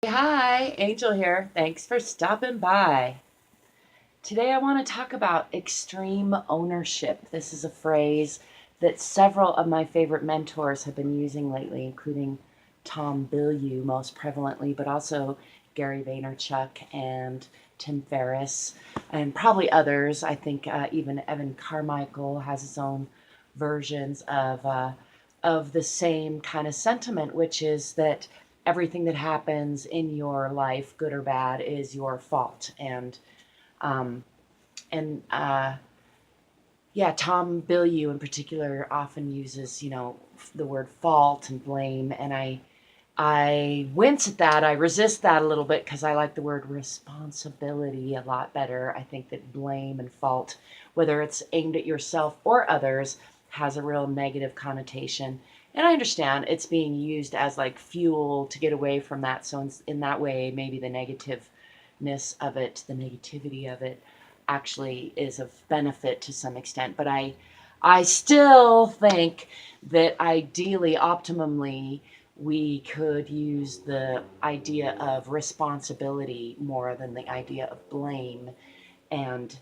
Hi, Angel here. Thanks for stopping by. Today I want to talk about extreme ownership. This is a phrase that several of my favorite mentors have been using lately, including Tom Bilyeu most prevalently, but also Gary Vaynerchuck and Tim Ferris, and probably others. I think even Evan Carmichael has his own versions of the same kind of sentiment, which is that everything that happens in your life, good or bad, is your fault. Um, and yeah, Tom Bilyeu in particular often uses, the word fault and blame, and I wince at that. I resist that a little bit because I like the word responsibility a lot better. I think that blame and fault, whether it's aimed at yourself or others, has a real negative connotation. And I understand it's being used as like fuel to get away from that. So in that way, maybe the negativeness of it, the negativity of it, actually is of benefit to some extent. But I still think that ideally, optimally, we could use the idea of responsibility more than the idea of blame. And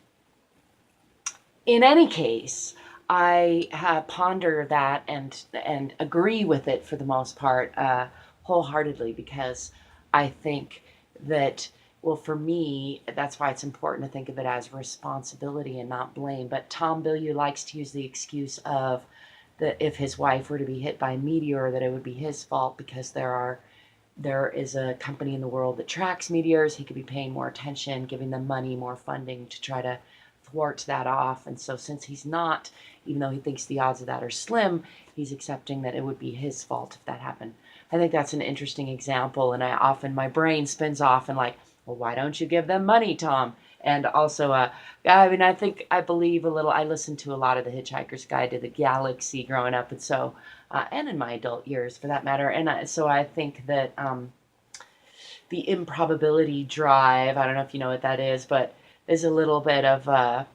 in any case, I ponder that and agree with it for the most part wholeheartedly, because I think that, well, for me, that's why it's important to think of it as responsibility and not blame. But Tom Bilyeu likes to use the excuse of that if his wife were to be hit by a meteor, that it would be his fault because there is a company in the world that tracks meteors. He could be paying more attention, giving them money, more funding to try to thwart that off. And so since he's not, even though he thinks the odds of that are slim, he's accepting that it would be his fault if that happened. I think that's an interesting example. And my brain spins off and like, well, why don't you give them money, Tom? And also, I believe a little. I listened to a lot of the Hitchhiker's Guide to the Galaxy growing up, and so, and in my adult years for that matter. So I think that the improbability drive, I don't know if you know what that is, but there's a little bit of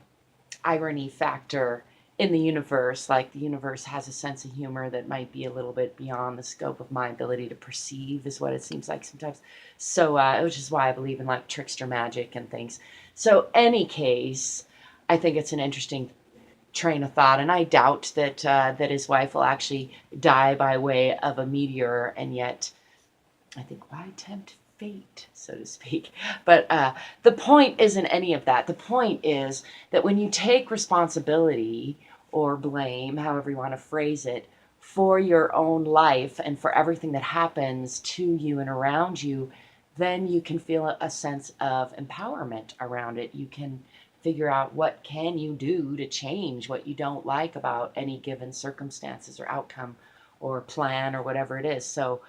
irony factor in the universe. Like the universe has a sense of humor that might be a little bit beyond the scope of my ability to perceive, is what it seems like sometimes. So, which is why I believe in like trickster magic and things. So, any case, I think it's an interesting train of thought, and I doubt that his wife will actually die by way of a meteor, and yet I think, why tempt fate, so to speak? But the point isn't any of that. The point is that when you take responsibility or blame, however you want to phrase it, for your own life and for everything that happens to you and around you, then you can feel a sense of empowerment around it. You can figure out what can you do to change what you don't like about any given circumstances or outcome or plan or whatever it is. So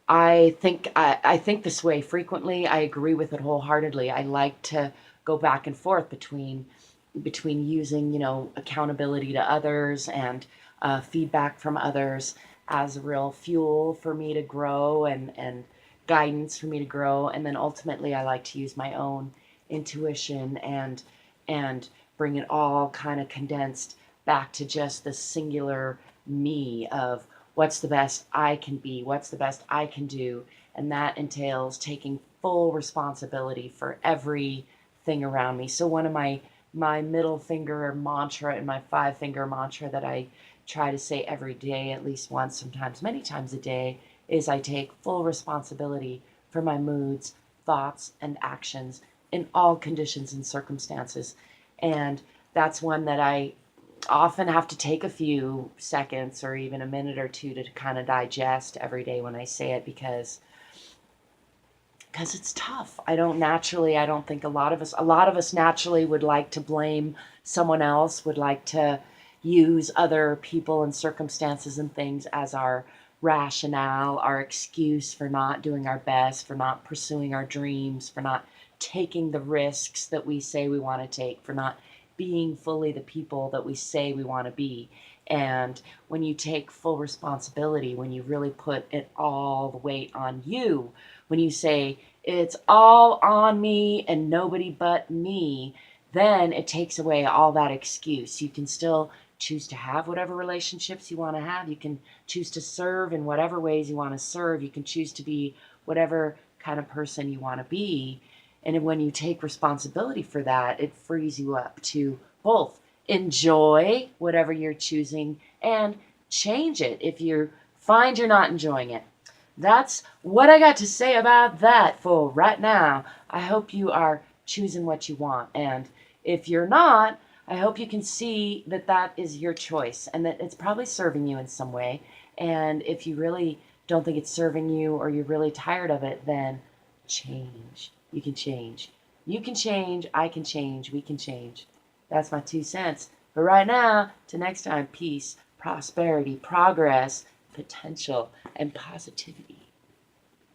I think this way frequently. I agree with it wholeheartedly. I like to go back and forth between using, accountability to others and feedback from others as real fuel for me to grow and guidance for me to grow. And then ultimately, I like to use my own intuition and bring it all kind of condensed back to just the singular me of what's the best I can be, what's the best I can do. And that entails taking full responsibility for everything around me. So one of my middle finger mantra and my five finger mantra that I try to say every day, at least once, sometimes many times a day, is I take full responsibility for my moods, thoughts, and actions in all conditions and circumstances. And that's one that I often have to take a few seconds or even a minute or two to kind of digest every day when I say it, because it's tough. I don't think a lot of us naturally would like to blame someone else, would like to use other people and circumstances and things as our rationale, our excuse for not doing our best, for not pursuing our dreams, for not taking the risks that we say we want to take, for not being fully the people that we say we want to be. And when you take full responsibility, when you really put it all the weight on you, when you say, it's all on me and nobody but me, then it takes away all that excuse. You can still choose to have whatever relationships you want to have. You can choose to serve in whatever ways you want to serve. You can choose to be whatever kind of person you want to be. And when you take responsibility for that, it frees you up to both enjoy whatever you're choosing and change it if you find you're not enjoying it. That's what I got to say about that for right now. I hope you are choosing what you want. And if you're not, I hope you can see that that is your choice and that it's probably serving you in some way. And if you really don't think it's serving you or you're really tired of it, then change. You can change. You can change. I can change. We can change. That's my 2 cents. But right now, till next time, peace, prosperity, progress, potential, and positivity.